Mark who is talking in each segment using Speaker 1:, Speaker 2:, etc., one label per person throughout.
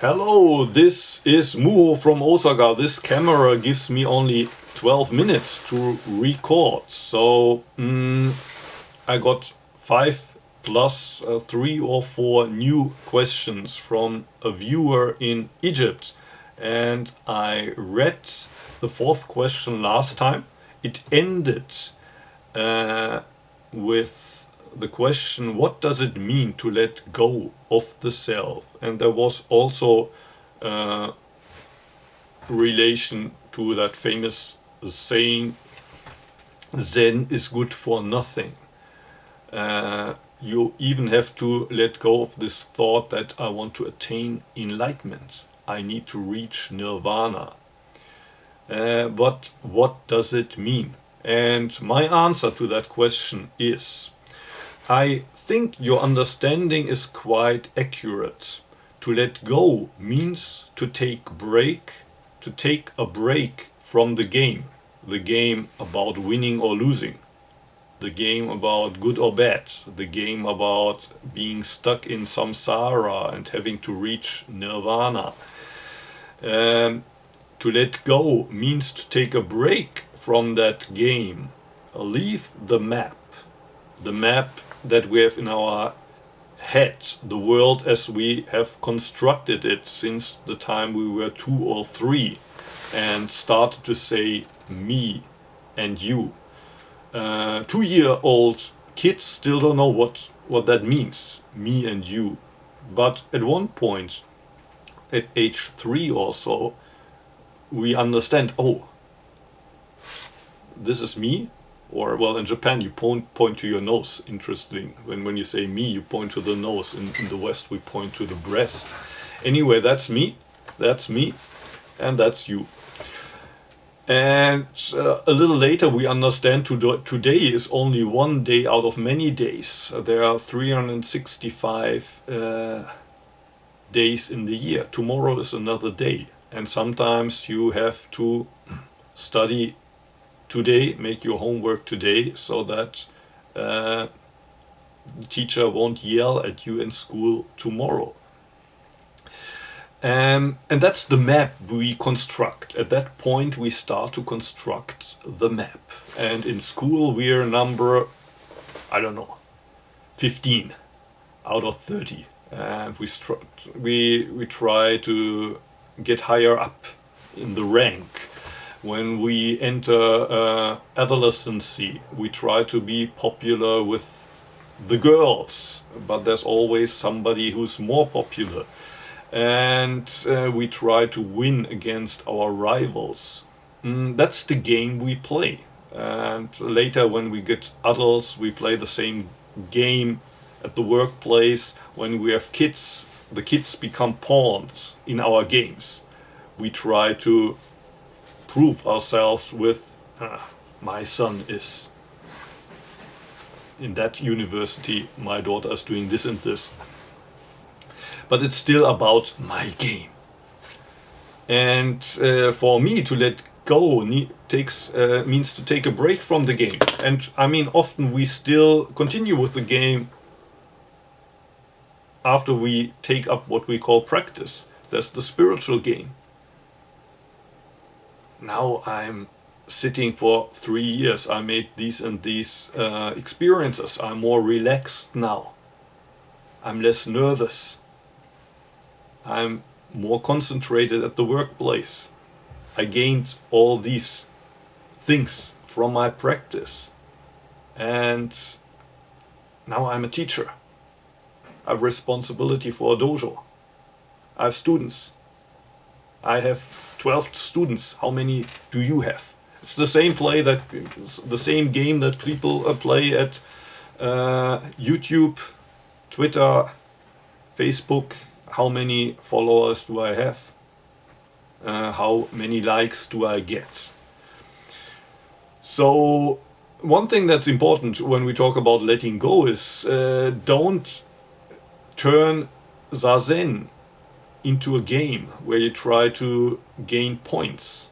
Speaker 1: Hello, this is Muho from Osaka. This camera gives me only 12 minutes to record. So I got 5 plus 3 or 4 new questions from a viewer in Egypt. And I read the 4th question last time. It ended with the question, what does it mean to let go of the self? And there was also relation to that famous saying, Zen is good for nothing. You even have to let go of this thought that I want to attain enlightenment. I need to reach nirvana. But what does it mean? And my answer to that question is, I think your understanding is quite accurate. To let go means to take a break from the game about winning or losing, the game about good or bad, the game about being stuck in samsara and having to reach nirvana. To let go means to take a break from that game, leave the map that we have in our head, the world as we have constructed it since the time we were 2 or 3 and started to say me and you. 2-year-old kids still don't know what that means, me and you. But at one point, at age 3 or so, we understand, oh, this is me. Or, well, in Japan you point to your nose. Interesting. When you say me, you point to the nose. In the West we point to the breast. Anyway, that's me, and that's you. And a little later we understand today is only one day out of many days. There are 365 days in the year. Tomorrow is another day. And sometimes you have to study today, make your homework today, so that the teacher won't yell at you in school tomorrow. And that's the map we construct. At that point we start to construct the map. And in school we're number, 15 out of 30. And we try to get higher up in the rank. When we enter adolescency, we try to be popular with the girls, but there's always somebody who's more popular. And we try to win against our rivals. That's the game we play. And later, when we get adults, we play the same game at the workplace. When we have kids, the kids become pawns in our games. We try to prove ourselves with my son is in that university, my daughter is doing this and this. But it's still about my game. And for me to let go means to take a break from the game. And I mean, often we still continue with the game after we take up what we call practice. That's the spiritual game. Now I'm sitting for 3 years. I made these and these experiences. I'm more relaxed now. I'm less nervous. I'm more concentrated at the workplace. I gained all these things from my practice. And now I'm a teacher. I have responsibility for a dojo. I have students. I have 12 students. How many do you have? It's the same game that people play at YouTube, Twitter, Facebook. How many followers do I have? How many likes do I get? So one thing that's important when we talk about letting go is don't turn Zazen into a game where you try to gain points.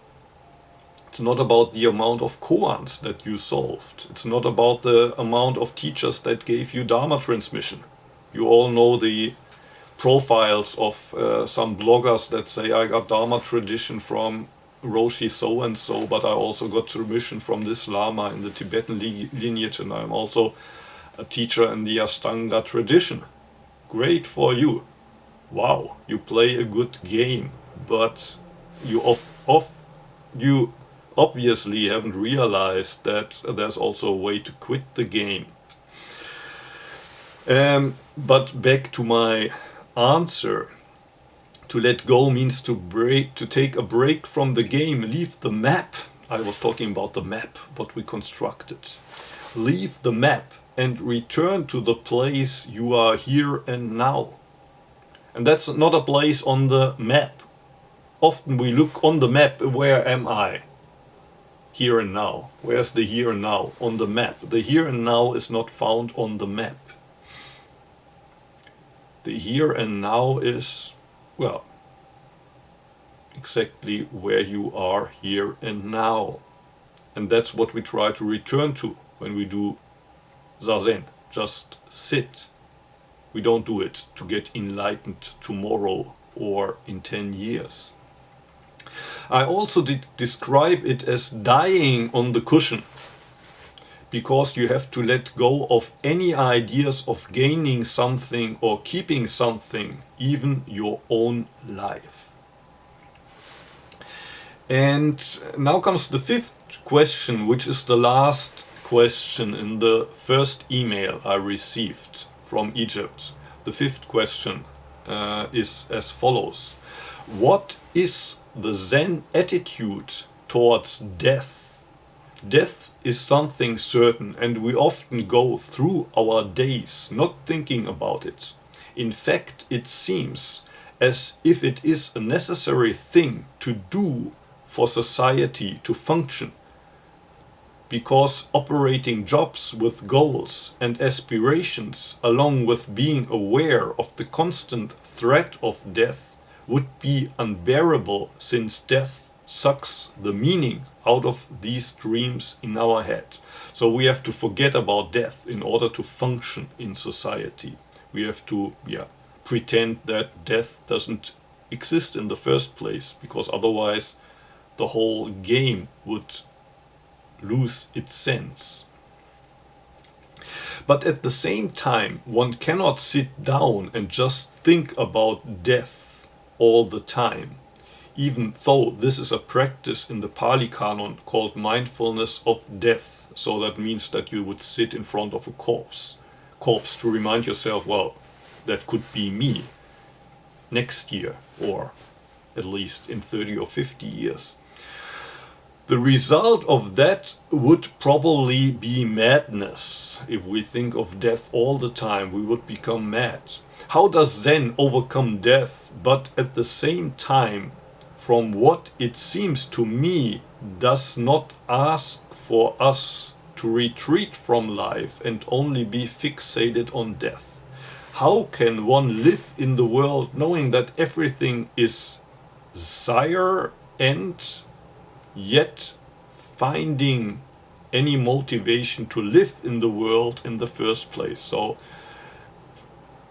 Speaker 1: It's not about the amount of koans that you solved. It's not about the amount of teachers that gave you Dharma transmission. You all know the profiles of some bloggers that say, I got Dharma tradition from Roshi so and so, but I also got tradition from this Lama in the Tibetan lineage, and I'm also a teacher in the Ashtanga tradition. Great for you. Wow, you play a good game, but you you obviously haven't realized that there's also a way to quit the game. But back to my answer. To let go means to take a break from the game, leave the map. I was talking about the map, what we constructed. Leave the map and return to the place you are here and now. And that's not a place on the map. Often we look on the map, where am I? Here and now. Where's the here and now? On the map. The here and now is not found on the map. The here and now is, well, exactly where you are here and now. And that's what we try to return to when we do Zazen. Just sit. We don't do it to get enlightened tomorrow or in 10 years. I also did describe it as dying on the cushion, because you have to let go of any ideas of gaining something or keeping something, even your own life. And now comes the fifth question, which is the last question in the first email I received from Egypt. The fifth question is as follows. What is the Zen attitude towards death? Death is something certain, and we often go through our days not thinking about it. In fact, it seems as if it is a necessary thing to do for society to function, because operating jobs with goals and aspirations, along with being aware of the constant threat of death, would be unbearable, since death sucks the meaning out of these dreams in our head. So we have to forget about death in order to function in society. We have to pretend that death doesn't exist in the first place, because otherwise the whole game would lose its sense. But at the same time, one cannot sit down and just think about death all the time, even though this is a practice in the Pali Canon called mindfulness of death. So that means that you would sit in front of a corpse to remind yourself, well, that could be me next year, or at least in 30 or 50 years. The result of that would probably be madness. If we think of death all the time, we would become mad. How does Zen overcome death, but at the same time, from what it seems to me, does not ask for us to retreat from life and only be fixated on death? How can one live in the world knowing that everything is desire and yet finding any motivation to live in the world in the first place? So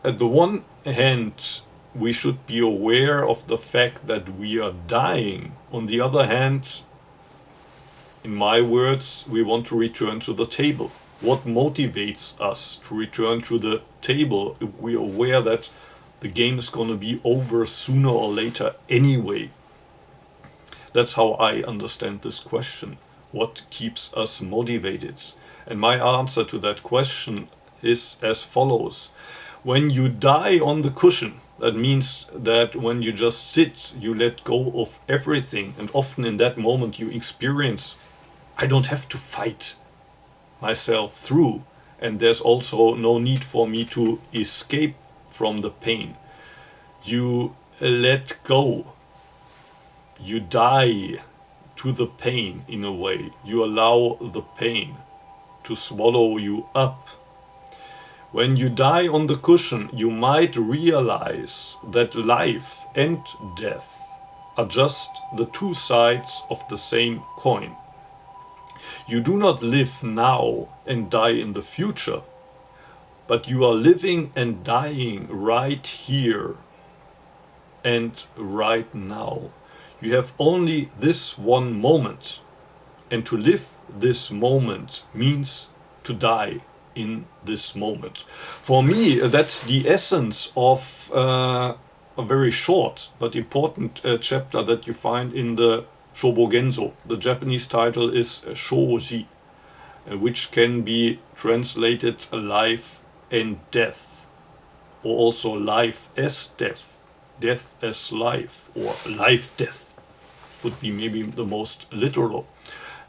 Speaker 1: at the one hand, we should be aware of the fact that we are dying. On the other hand, in my words, we want to return to the table. What motivates us to return to the table if we are aware that the game is going to be over sooner or later anyway? That's how I understand this question. What keeps us motivated? And my answer to that question is as follows. When you die on the cushion, that means that when you just sit, you let go of everything. And often in that moment you experience, I don't have to fight myself through. And there's also no need for me to escape from the pain. You let go. You die to the pain in a way. You allow the pain to swallow you up. When you die on the cushion, you might realize that life and death are just the two sides of the same coin. You do not live now and die in the future. but you are living and dying right here and right now. You have only this one moment, and to live this moment means to die in this moment. For me, that's the essence of a very short but important chapter that you find in the Shobogenzo. The Japanese title is Shoji, which can be translated life and death, or also life as death, death as life, or life death would be maybe the most literal.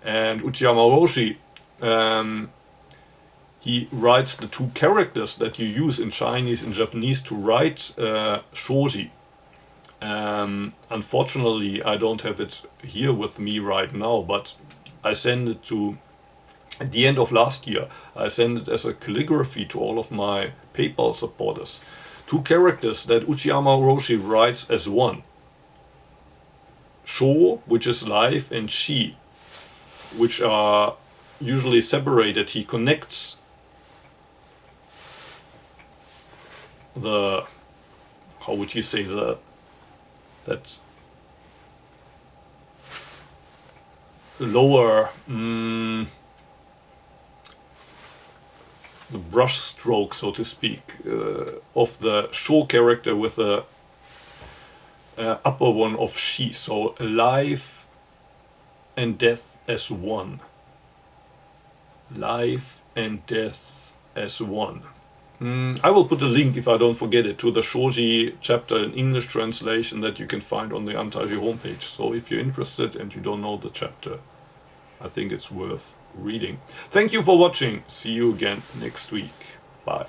Speaker 1: And Uchiyama Roshi, he writes the two characters that you use in Chinese and Japanese to write shoji. Unfortunately, I don't have it here with me right now, but I sent it to, at the end of last year, I sent it as a calligraphy to all of my PayPal supporters. Two characters that Uchiyama Roshi writes as one. Sho, which is life, and shi, which are usually separated. He connects the, how would you say, that lower, the brush stroke, so to speak, of the Sho character with the upper one of Shi. So life and death as one. Life and death as one. I will put a link, if I don't forget it, to the Shoji chapter in English translation that you can find on the Antaiji homepage. So if you're interested and you don't know the chapter, I think it's worth reading. Thank you for watching. See you again next week. Bye.